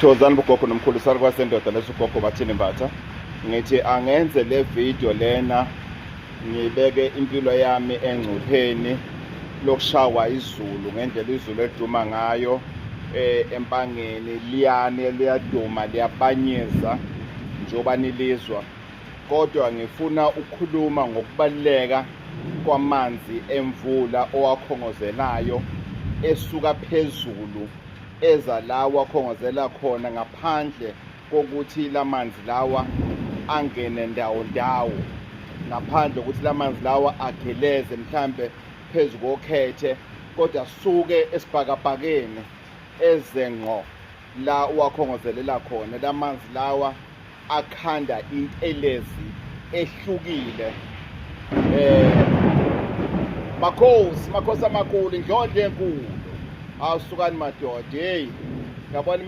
Thokozani bogogo nomkhulu salukwa sendoda lesugogo bathini mbatha. Ngithi angenze le video lena ngibeke impilo yami engcupheni lokushawa izulu ngendlela izulu eduma ngayo empangeni liyaduma liyabanyeza njengoba nilizwa. Kodwa ngifuna ukukhuluma ngokubaluleka kwamanzi emvula owakhongozelayo esuka phezulu eza lawa akhongozela khona ngaphandle kokuthi lamanzi lawa angene ndawo ngaphandle kokuthi lamanzi lawa ageleze mhlambe phezu kokhethe, kodwa suke esibhakabhakeni eze ngqo la uwakhongozelela khona. Lamanzi lawa akhanda intelezi ehlukile. Makhosi amakhulu, indlondlo enkulu. Awusukani madoda, hey, ngabona